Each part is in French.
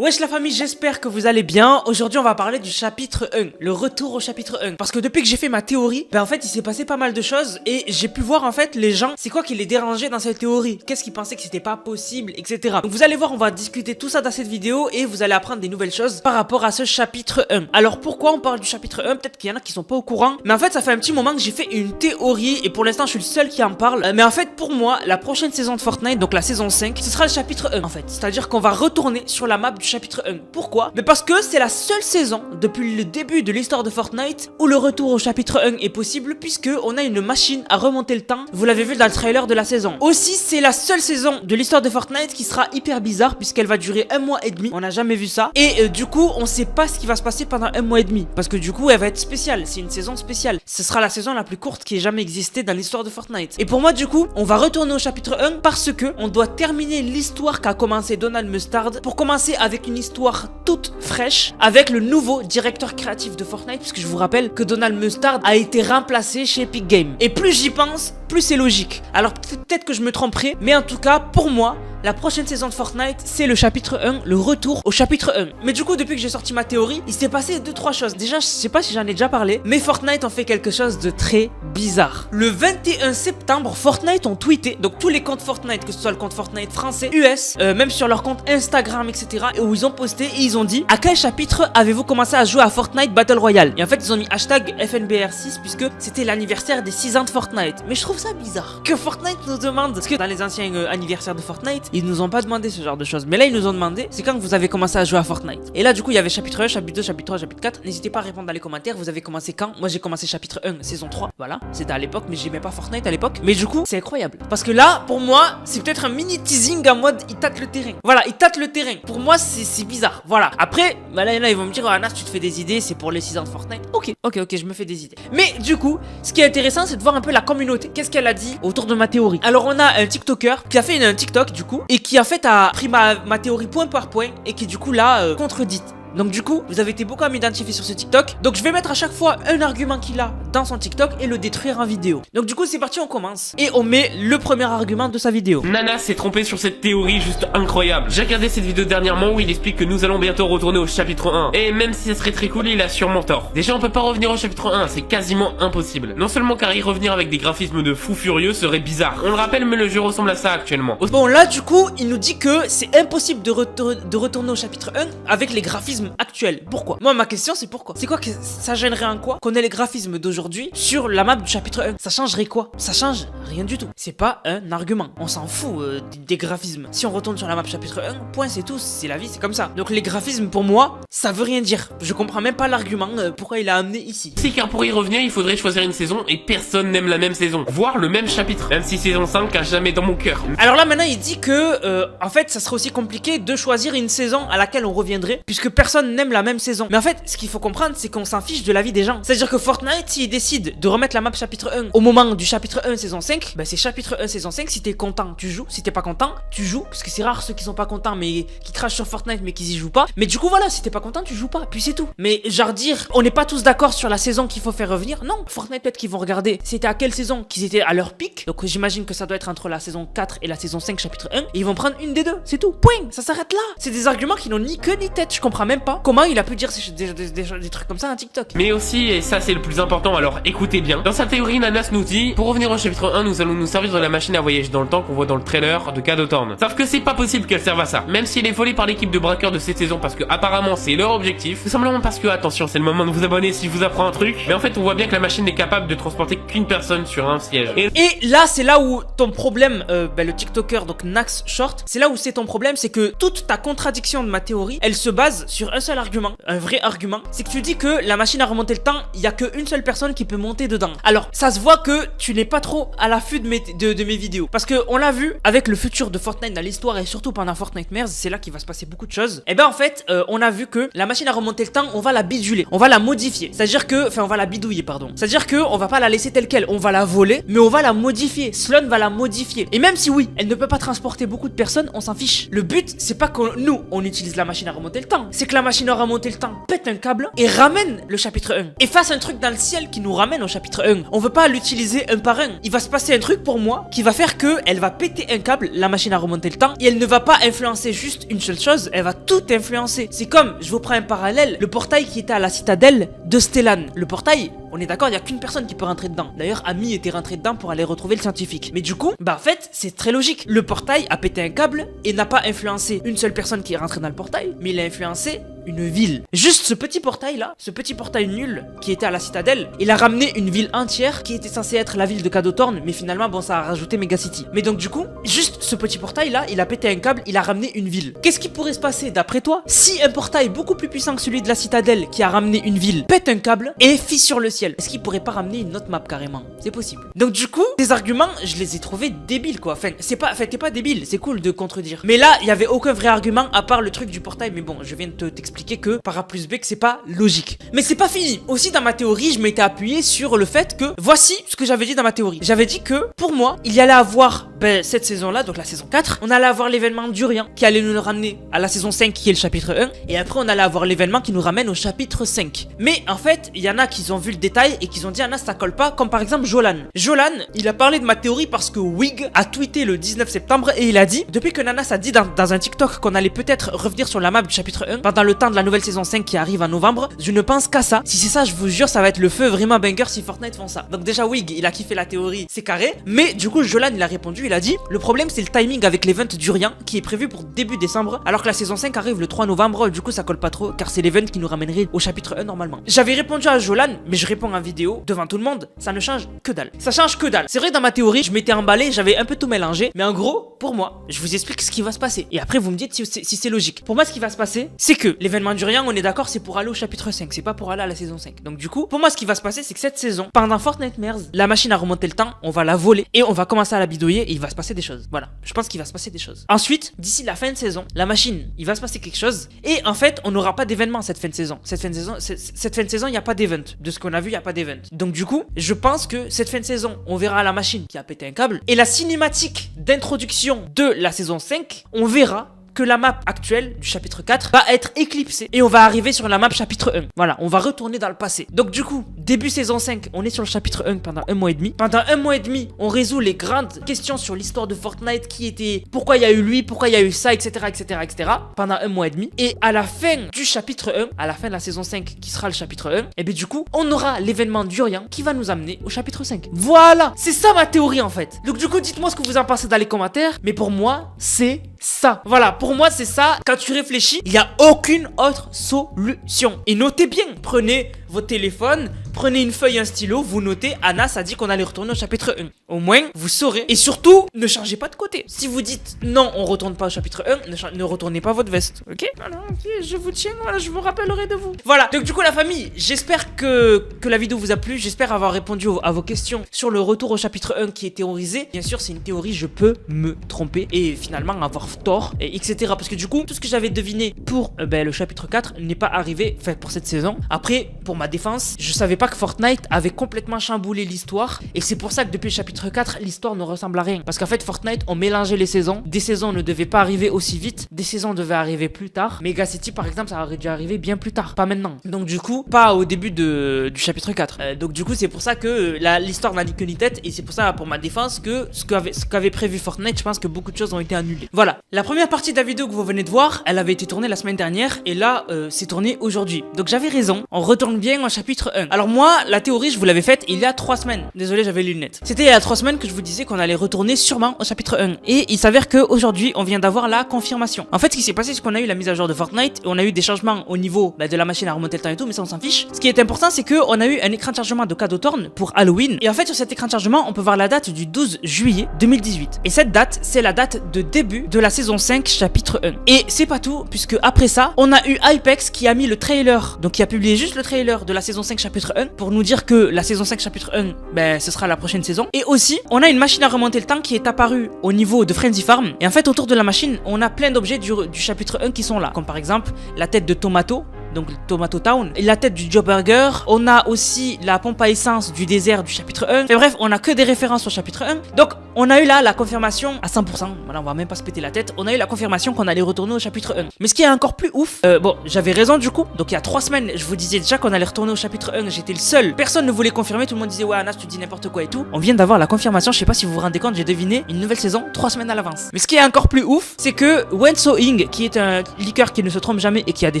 Wesh la famille, j'espère que vous allez bien. Aujourd'hui on va parler du chapitre 1, le retour au chapitre 1. Parce que depuis que j'ai fait ma théorie, en fait il s'est passé pas mal de choses. Et j'ai pu voir en fait les gens, c'est quoi qui les dérangeait dans cette théorie. Qu'est-ce qu'ils pensaient que c'était pas possible, etc. Donc vous allez voir, on va discuter tout ça dans cette vidéo. Et vous allez apprendre des nouvelles choses par rapport à ce chapitre 1. Alors pourquoi on parle du chapitre 1? Peut-être qu'il y en a qui sont pas au courant. Mais en fait ça fait un petit moment que j'ai fait une théorie. Et pour l'instant je suis le seul qui en parle. Mais en fait pour moi, la prochaine saison de Fortnite, donc la saison 5, ce sera le chapitre 1 en fait. C'est-à-dire qu'on va retourner sur la map du chapitre 1. Pourquoi? Mais parce que c'est la seule saison depuis le début de l'histoire de Fortnite où le retour au chapitre 1 est possible, puisque on a une machine à remonter le temps. Vous l'avez vu dans le trailer de la saison. Aussi, c'est la seule saison de l'histoire de Fortnite qui sera hyper bizarre, puisqu'elle va durer 1 mois et demi. On n'a jamais vu ça. Et du coup, on sait pas ce qui va se passer pendant 1 mois et demi. Parce que du coup, elle va être spéciale. C'est une saison spéciale. Ce sera la saison la plus courte qui ait jamais existé dans l'histoire de Fortnite. Et pour moi, du coup, on va retourner au chapitre 1 parce que on doit terminer l'histoire qu'a commencé Donald Mustard, pour commencer avec une histoire toute fraîche avec le nouveau directeur créatif de Fortnite, puisque je vous rappelle que Donald Mustard a été remplacé chez Epic Games. Et plus j'y pense, plus c'est logique. Alors peut-être que je me tromperai, mais en tout cas pour moi, la prochaine saison de Fortnite, c'est le chapitre 1, le retour au chapitre 1. Mais du coup, depuis que j'ai sorti ma théorie, il s'est passé 2-3 choses. Déjà, je sais pas si j'en ai déjà parlé, mais Fortnite ont fait quelque chose de très bizarre. Le 21 septembre, Fortnite ont tweeté, donc tous les comptes Fortnite, que ce soit le compte Fortnite français, US, même sur leur compte Instagram, etc., où ils ont posté et ils ont dit: à quel chapitre avez-vous commencé à jouer à Fortnite Battle Royale? Et en fait, ils ont mis hashtag FNBR6, puisque c'était l'anniversaire des 6 ans de Fortnite. Mais je trouve ça bizarre que Fortnite nous demande, parce que dans les anciens anniversaires de Fortnite, ils nous ont pas demandé ce genre de choses. Mais là, ils nous ont demandé, c'est quand vous avez commencé à jouer à Fortnite. Et là, du coup, il y avait chapitre 1, chapitre 2, chapitre 3, chapitre 4. N'hésitez pas à répondre dans les commentaires. Vous avez commencé quand? Moi, j'ai commencé chapitre 1, saison 3. Voilà, c'était à l'époque, mais j'aimais pas Fortnite à l'époque. Mais du coup, c'est incroyable. Parce que là, pour moi, c'est peut-être un mini teasing en mode il tâte le terrain. Voilà, il tâte le terrain. Pour moi, c'est bizarre. Voilà. Après, bah là, ils vont me dire: oh, Anas, tu te fais des idées, c'est pour les 6 ans de Fortnite. Ok, je me fais des idées. Mais du coup, ce qui est intéressant, c'est de voir un peu la communauté. Qu'est-ce qu'elle a dit autour de ma théorie? Alors, on a un TikToker qui a fait un TikTok, du coup, et qui a fait pris ma théorie point par point, et qui du coup là contredite. Donc du coup, vous avez été beaucoup à m'identifier sur ce TikTok. Donc je vais mettre à chaque fois un argument qu'il a dans son TikTok et le détruire en vidéo. Donc du coup, c'est parti, on commence. Et on met le premier argument de sa vidéo. Nana s'est trompé sur cette théorie juste incroyable. J'ai regardé cette vidéo dernièrement où il explique que nous allons bientôt retourner au chapitre 1. Et même si ça serait très cool, il a sûrement tort. Déjà, on peut pas revenir au chapitre 1, c'est quasiment impossible. Non seulement car y revenir avec des graphismes de fou furieux serait bizarre. On le rappelle, mais le jeu ressemble à ça actuellement. Bon, là du coup, il nous dit que c'est impossible de retourner au chapitre 1 avec les graphismes actuels. Pourquoi? Moi, ma question, c'est pourquoi? C'est quoi que ça gênerait en quoi qu'on ait les graphismes d'aujourd'hui sur la map du chapitre 1? Ça changerait quoi? Ça change rien du tout. C'est pas un argument. On s'en fout des graphismes. Si on retourne sur la map chapitre 1, point, c'est tout. C'est la vie, c'est comme ça. Donc les graphismes, pour moi, ça veut rien dire. Je comprends même pas l'argument pourquoi il a amené ici. C'est car pour y revenir, il faudrait choisir une saison et personne n'aime la même saison, voire le même chapitre. Même si saison 5 a jamais dans mon cœur. Alors là, maintenant, il dit que en fait, ça serait aussi compliqué de choisir une saison à laquelle on reviendrait, puisque personne n'aime la même saison. Mais en fait, ce qu'il faut comprendre, c'est qu'on s'en fiche de la vie des gens. C'est-à-dire que Fortnite, s'il décide de remettre la map chapitre 1 au moment du chapitre 1 saison 5, bah c'est chapitre 1 saison 5. Si t'es content, tu joues. Si t'es pas content, tu joues. Parce que c'est rare ceux qui sont pas contents mais qui crachent sur Fortnite mais qui y jouent pas. Mais du coup, voilà, si t'es pas content, tu joues pas. Puis c'est tout. Mais genre dire, on n'est pas tous d'accord sur la saison qu'il faut faire revenir. Non, Fortnite, peut-être qu'ils vont regarder c'était à quelle saison qu'ils étaient à leur pic. Donc j'imagine que ça doit être entre la saison 4 et la saison 5 chapitre 1. Et ils vont prendre une des deux. C'est tout. Point. Ça s'arrête là. C'est des arguments qui n'ont ni queue ni tête. Je comprends même pas comment il a pu dire des trucs comme ça à TikTok. Mais aussi, et ça c'est le plus important, alors écoutez bien. Dans sa théorie, Nanas nous dit: pour revenir au chapitre 1, nous allons nous servir de la machine à voyager dans le temps qu'on voit dans le trailer de Cadotorn. Sauf que c'est pas possible qu'elle serve à ça. Même si elle est volée par l'équipe de braqueurs de cette saison parce que apparemment c'est leur objectif. Tout simplement parce que, attention, c'est le moment de vous abonner si je vous apprends un truc. Mais en fait, on voit bien que la machine n'est capable de transporter qu'une personne sur un siège. Et là, c'est là où ton problème, le TikToker, donc Nax Short, c'est là où c'est ton problème, c'est que toute ta contradiction de ma théorie, elle se base sur un seul argument, un vrai argument. C'est que tu dis que la machine à remonter le temps, il y a qu'une seule personne qui peut monter dedans. Alors, ça se voit que tu n'es pas trop à l'affût de mes vidéos. Parce que on l'a vu avec le futur de Fortnite dans l'histoire et surtout pendant Fortnite Mers, c'est là qu'il va se passer beaucoup de choses. Et ben en fait, on a vu que la machine à remonter le temps, on va la biduler, on va la modifier. C'est-à-dire que, enfin, on va la bidouiller, pardon. C'est-à-dire que on va pas la laisser telle quelle, on va la voler, mais on va la modifier. Sloan va la modifier. Et même si oui, elle ne peut pas transporter beaucoup de personnes, on s'en fiche. Le but, c'est pas que nous, on utilise la machine à remonter le temps. C'est que que la machine à remonter le temps pète un câble et ramène le chapitre 1 et fasse un truc dans le ciel qui nous ramène au chapitre 1. On veut pas l'utiliser un par un. Il va se passer un truc pour moi qui va faire que elle va péter un câble, la machine à remonter le temps, et elle ne va pas influencer juste une seule chose, elle va tout influencer. C'est comme, je vous prends un parallèle, le portail qui était à la citadelle de Stellan. Le portail, on est d'accord, il n'y a qu'une personne qui peut rentrer dedans. D'ailleurs, Amy était rentré dedans pour aller retrouver le scientifique. Mais du coup, bah en fait, c'est très logique. Le portail a pété un câble et n'a pas influencé une seule personne qui est rentrée dans le portail, mais il a influencé une ville. Juste ce petit portail là, ce petit portail nul qui était à la citadelle, il a ramené une ville entière qui était censée être la ville de Cadothorn, mais finalement bon ça a rajouté Megacity. Mais donc du coup, juste ce petit portail là, il a pété un câble, il a ramené une ville. Qu'est-ce qui pourrait se passer d'après toi si un portail beaucoup plus puissant que celui de la citadelle qui a ramené une ville pète un câble et fissure le ciel? Est-ce qu'il pourrait pas ramener une autre map carrément? C'est possible. Donc du coup, ces arguments, je les ai trouvés débiles quoi. Enfin, t'es pas débile, c'est cool de contredire. Mais là, il y avait aucun vrai argument à part le truc du portail, mais bon, je viens de t'expliquer que par A plus B que c'est pas logique. Mais c'est pas fini. Aussi dans ma théorie, je m'étais appuyé sur le fait que voici ce que j'avais dit dans ma théorie. J'avais dit que pour moi, il y allait avoir cette saison-là, donc la saison 4, on allait avoir l'événement d'Urien qui allait nous ramener à la saison 5 qui est le chapitre 1, et après on allait avoir l'événement qui nous ramène au chapitre 5. Mais en fait, il y en a qui ont vu le détail et qui ont dit Anna ça colle pas, comme par exemple Jolan. Jolan, il a parlé de ma théorie parce que Wig a tweeté le 19 septembre et il a dit, depuis que Nanas a dit dans un TikTok qu'on allait peut-être revenir sur la map du chapitre 1 pendant le temps de la nouvelle saison 5 qui arrive en novembre, je ne pense qu'à ça. Si c'est ça, je vous jure, ça va être le feu vraiment banger si Fortnite font ça. Donc déjà Wig, il a kiffé la théorie, c'est carré. Mais du coup, Jolan, il a répondu, il a dit, le problème c'est le timing avec l'event d'Urien qui est prévu pour début décembre, alors que la saison 5 arrive le 3 novembre, du coup ça colle pas trop, car c'est l'event qui nous ramènerait au chapitre 1 normalement. J'avais répondu à Jolan, mais je réponds en vidéo, devant tout le monde, ça ne change que dalle. Ça change que dalle. C'est vrai, dans ma théorie, je m'étais emballé, j'avais un peu tout mélangé, mais en gros, pour moi, je vous explique ce qui va se passer. Et après, vous me dites si c'est logique. Pour moi, ce qui va se passer, c'est que l'événement d'Urien, on est d'accord, c'est pour aller au chapitre 5, c'est pas pour aller à la saison 5. Donc du coup, pour moi, ce qui va se passer, c'est que cette saison, pendant Fortnite Mers, la machine à remonter le temps, on va la voler et on va commencer à la bidouiller et il va se passer des choses. Voilà, je pense qu'il va se passer des choses. Ensuite, d'ici la fin de saison, la machine, il va se passer quelque chose et en fait, on n'aura pas d'événement cette fin de saison. Cette fin de saison, il n'y a pas d'event. De ce qu'on a vu, il n'y a pas d'event. Donc du coup, je pense que cette fin de saison, on verra la machine qui a pété un câble et la cinématique d'introduction de la saison 5, on verra que la map actuelle du chapitre 4 va être éclipsée et on va arriver sur la map chapitre 1. Voilà, on va retourner dans le passé. Donc du coup, début saison 5, on est sur le chapitre 1 pendant un mois et demi. Pendant un mois et demi, on résout les grandes questions sur l'histoire de Fortnite qui était pourquoi il y a eu lui, pourquoi il y a eu ça, etc., etc., etc. Pendant un mois et demi. Et à la fin du chapitre 1, à la fin de la saison 5 qui sera le chapitre 1, et bien du coup, on aura l'événement d'Urien qui va nous amener au chapitre 5. Voilà, c'est ça ma théorie en fait. Donc du coup, dites-moi ce que vous en pensez dans les commentaires. Mais pour moi, c'est ça. Voilà, pour moi, c'est ça. Quand tu réfléchis, il n'y a aucune autre solution. Et notez bien, prenez vos téléphones, prenez une feuille et un stylo, vous notez, Anas a dit qu'on allait retourner au chapitre 1. Au moins, vous saurez. Et surtout, ne changez pas de côté. Si vous dites non, on retourne pas au chapitre 1, ne retournez pas votre veste. Ok? Voilà, je vous tiens, voilà, je vous rappellerai de vous. Voilà, donc du coup, la famille, j'espère que la vidéo vous a plu. J'espère avoir répondu à vos questions sur le retour au chapitre 1 qui est théorisé. Bien sûr, c'est une théorie, je peux me tromper et finalement avoir tort, et etc. Parce que du coup, tout ce que j'avais deviné pour le chapitre 4 n'est pas arrivé, enfin pour cette saison. Après, pour ma défense, je savais pas que Fortnite avait complètement chamboulé l'histoire et c'est pour ça que depuis le chapitre 4, l'histoire ne ressemble à rien. Parce qu'en fait, Fortnite ont mélangé les saisons. Des saisons ne devaient pas arriver aussi vite, des saisons devaient arriver plus tard. Megacity par exemple, ça aurait dû arriver bien plus tard, pas maintenant. Donc du coup, pas au début du chapitre 4. Donc du coup, c'est pour ça que l'histoire n'a ni queue ni tête et c'est pour ça, pour ma défense, que ce qu'avait prévu Fortnite, je pense que beaucoup de choses ont été annulées. Voilà, la première partie de la vidéo que vous venez de voir, elle avait été tournée la semaine dernière et là, c'est tourné aujourd'hui. Donc j'avais raison, on retourne bien au chapitre 1. Alors moi, la théorie, je vous l'avais faite il y a 3 semaines. Désolé, j'avais les lunettes. C'était il y a 3 semaines que je vous disais qu'on allait retourner sûrement au chapitre 1. Et il s'avère qu'aujourd'hui, on vient d'avoir la confirmation. En fait, ce qui s'est passé, c'est qu'on a eu la mise à jour de Fortnite, on a eu des changements au niveau de la machine à remonter le temps et tout, mais ça on s'en fiche. Ce qui est important, c'est qu'on a eu un écran de chargement de Cadothorn pour Halloween. Et en fait, sur cet écran de chargement, on peut voir la date du 12 juillet 2018. Et cette date, c'est la date de début de la saison 5, chapitre 1. Et c'est pas tout, puisque après ça, on a eu Hypex qui a mis le trailer, donc qui a publié juste le trailer de la saison 5, chapitre 1, pour nous dire que la saison 5, chapitre 1, ce sera la prochaine saison. Et aussi, on a une machine à remonter le temps qui est apparue au niveau de Frenzy Farm. Et en fait, autour de la machine, on a plein d'objets du chapitre 1 qui sont là. Comme par exemple, la tête de Tomato, donc Tomato Town, la tête du Joe Burger, on a aussi la pompe à essence du désert du chapitre 1. Et bref, on a que des références au chapitre 1. Donc, on a eu là la confirmation à 100%. Voilà, on va même pas se péter la tête. On a eu la confirmation qu'on allait retourner au chapitre 1. Mais ce qui est encore plus ouf, bon, j'avais raison du coup. Donc, il y a 3 semaines, je vous disais déjà qu'on allait retourner au chapitre 1. J'étais le seul. Personne ne voulait confirmer. Tout le monde disait, ouais, Anas, tu dis n'importe quoi et tout. On vient d'avoir la confirmation. Je sais pas si vous vous rendez compte, j'ai deviné une nouvelle saison 3 semaines à l'avance. Mais ce qui est encore plus ouf, c'est que Wen So-ing, qui est un leaker qui ne se trompe jamais et qui a des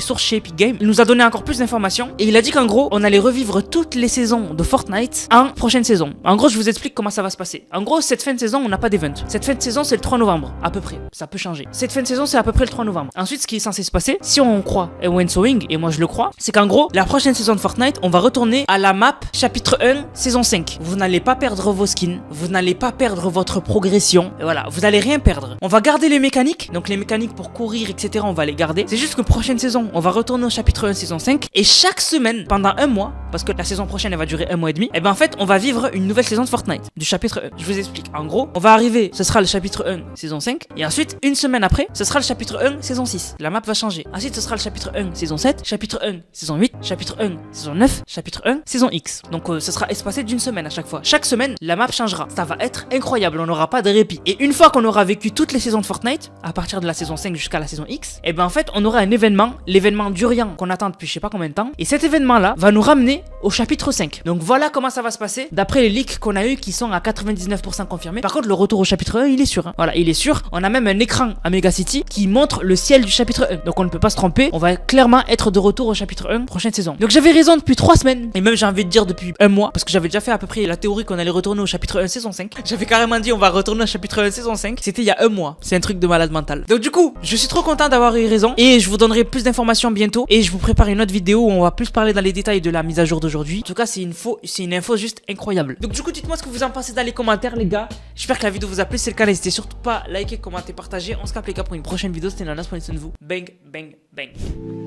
sources chez Epic Games, il nous a donné encore plus d'informations. Et il a dit qu'en gros, on allait revivre toutes les saisons de Fortnite en prochaine saison. En gros, je vous explique comment ça va se passer. En gros, cette fin de saison, on n'a pas d'event. Cette fin de saison, c'est le 3 novembre, à peu près. Ça peut changer. Cette fin de saison, c'est à peu près le 3 novembre. Ensuite, ce qui est censé se passer, si on croit Wen So-ing, et moi je le crois, c'est qu'en gros, la prochaine saison de Fortnite, on va retourner à la map chapitre 1, saison 5. Vous n'allez pas perdre vos skins, vous n'allez pas perdre votre progression. Et voilà, vous allez rien perdre. On va garder les mécaniques, donc les mécaniques pour courir, etc., on va les garder. C'est juste que prochaine saison, on va retourner au chapitre 1, saison 5, et chaque semaine, pendant un mois, parce que la saison prochaine, elle va durer un mois et demi, et ben en fait, on va vivre une nouvelle saison de Fortnite, du chapitre 1. Je vous explique. En gros, on va arriver, ce sera le chapitre 1, saison 5, et ensuite, une semaine après, ce sera le chapitre 1, saison 6. La map va changer. Ensuite, ce sera le chapitre 1, saison 7, chapitre 1, saison 8, chapitre 1, saison 9, chapitre 1, saison X. Donc, ce sera espacé d'une semaine à chaque fois. Chaque semaine, la map changera. Ça va être incroyable, on n'aura pas de répit. Et une fois qu'on aura vécu toutes les saisons de Fortnite, à partir de la saison 5 jusqu'à la saison X, et ben en fait, on aura un événement, l'événement d'Urien qu'on attend depuis je sais pas combien de temps. Et cet événement-là va nous ramener au chapitre 5. Donc voilà comment ça va se passer d'après les leaks qu'on a eu qui sont à 99% confirmés. Par contre, le retour au chapitre 1, il est sûr. Hein. Voilà, il est sûr. On a même un écran à Mega City qui montre le ciel du chapitre 1. Donc on ne peut pas se tromper. On va clairement être de retour au chapitre 1 prochaine saison. Donc j'avais raison depuis 3 semaines. Et même j'ai envie de dire depuis un mois. Parce que j'avais déjà fait à peu près la théorie qu'on allait retourner au chapitre 1 saison 5. J'avais carrément dit on va retourner au chapitre 1 saison 5. C'était il y a un mois. C'est un truc de malade mental. Donc du coup, je suis trop content d'avoir eu raison. Et je vous donnerai plus d'informations bientôt. Et je vous prépare une autre vidéo où on va plus parler dans les détails de la mise à jour d'aujourd'hui. En tout cas, c'est une info juste incroyable. Donc du coup, dites-moi ce que vous en pensez dans les commentaires, les gars. J'espère que la vidéo vous a plu. Si c'est le cas, n'hésitez surtout pas à liker, commenter, partager. On se capte les gars pour une prochaine vidéo. C'était Nanas, prenez soin de vous. Bang, bang, bang.